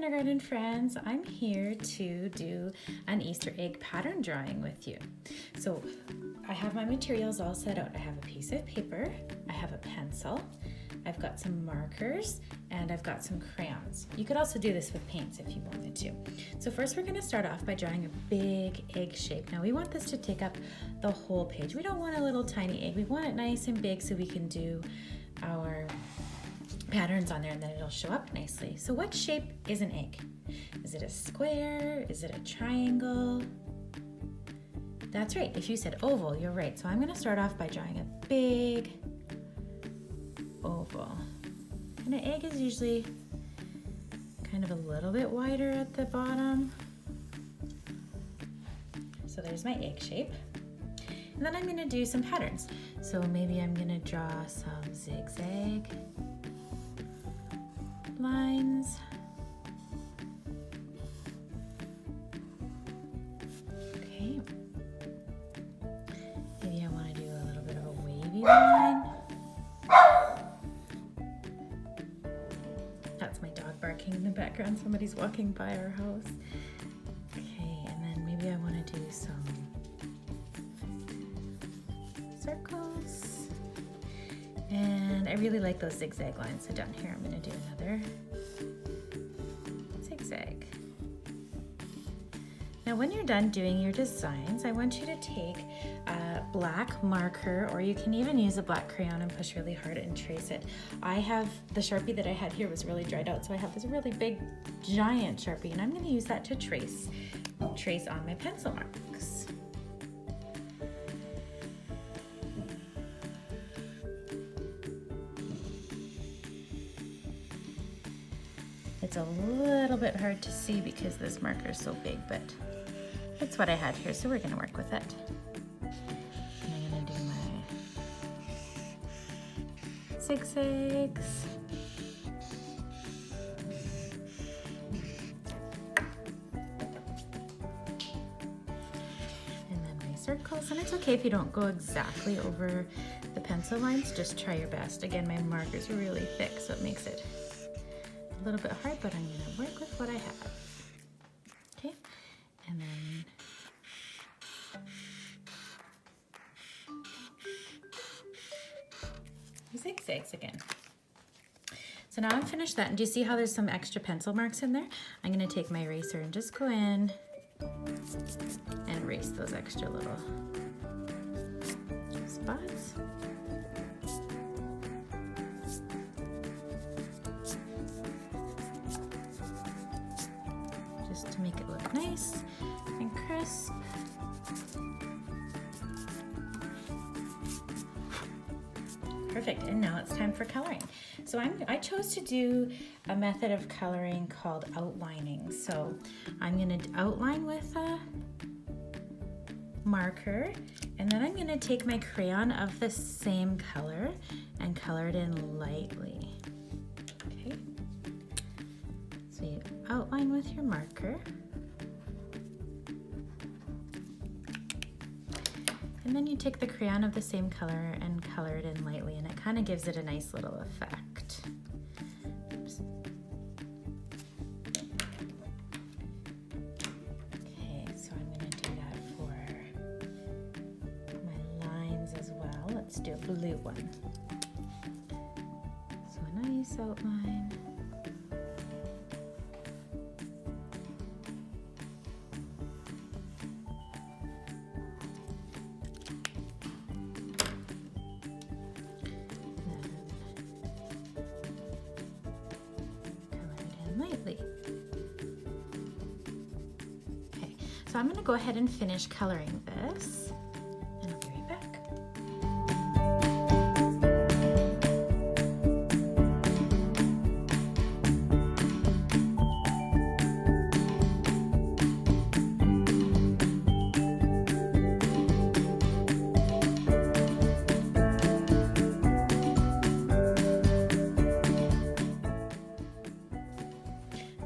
kindergarten friends. I'm here to do an Easter egg pattern drawing with you. So I have my materials all set out. I have a piece of paper, I have a pencil, I've got some markers, and I've got some crayons. You could also do this with paints if you wanted to. So first we're gonna start off by drawing a big egg shape. Now we want this to take up the whole page. We don't want a little tiny egg. We want it nice and big so we can do our patterns on there and then it'll show up nicely. So what shape is an egg? Is it a square? Is it a triangle? That's right, if you said oval, you're right. So I'm gonna start off by drawing a big oval. And an egg is usually kind of a little bit wider at the bottom. So there's my egg shape. And then I'm gonna do some patterns. So maybe I'm gonna draw some zigzag lines. Okay. Maybe I want to do a little bit of a wavy line. That's my dog barking in the background. Somebody's walking by our house. Okay, and then maybe I want to do some circles. And I really like those zigzag lines. So down here I'm going to do another zigzag. Now when you're done doing your designs, I want you to take a black marker, or you can even use a black crayon and push really hard and trace it. I have the Sharpie that I had here was really dried out, so I have this really big giant Sharpie, and I'm going to use that to trace on my pencil marks. It's a little bit hard to see because this marker is so big, but that's what I had here, so we're gonna work with it. And I'm gonna do my zigzags. And then my circles, and it's okay if you don't go exactly over the pencil lines, just try your best. Again, my marker's really thick, so it makes it a little bit hard, but I'm going to work with what I have. Okay, and then zigzags again. So now I'm finished that, and do you see how there's some extra pencil marks in there? I'm going to take my eraser and just go in and erase those extra little spots. Just to make it look nice and crisp. Perfect, and now it's time for coloring. So I chose to do a method of coloring called outlining. So I'm gonna outline with a marker, and then I'm gonna take my crayon of the same color and color it in lightly. Okay. So you outline with your marker. And then you take the crayon of the same color and color it in lightly, and it kind of gives it a nice little effect. Oops. Okay, so I'm going to do that for my lines as well. Let's do a blue one. So a nice outline. Lightly. Okay, so I'm going to go ahead and finish coloring this, and I'll be right back.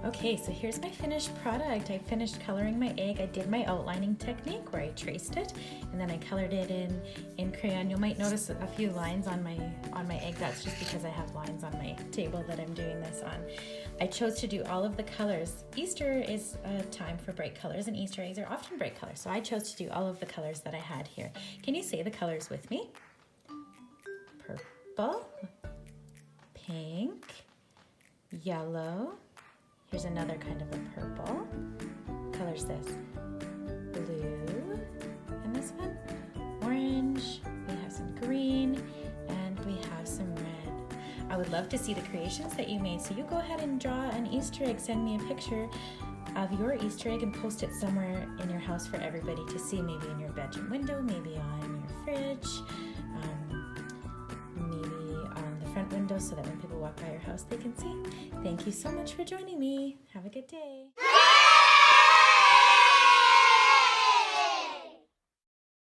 Okay, so here's my finished product. I finished coloring my egg. I did my outlining technique where I traced it and then I colored it in crayon. You might notice a few lines on my egg. That's just because I have lines on my table that I'm doing this on. I chose to do all of the colors. Easter is a time for bright colors, and Easter eggs are often bright colors. So I chose to do all of the colors that I had here. Can you say the colors with me? Purple, pink, yellow. Here's another kind of a purple. What color's this? Blue. And this one? Orange. We have some green. And we have some red. I would love to see the creations that you made. So you go ahead and draw an Easter egg. Send me a picture of your Easter egg and post it somewhere in your house for everybody to see. Maybe in your bedroom window, maybe on your fridge, maybe on the front window so that when people walk by your house they can see. Thank you so much for joining me. Have a good day.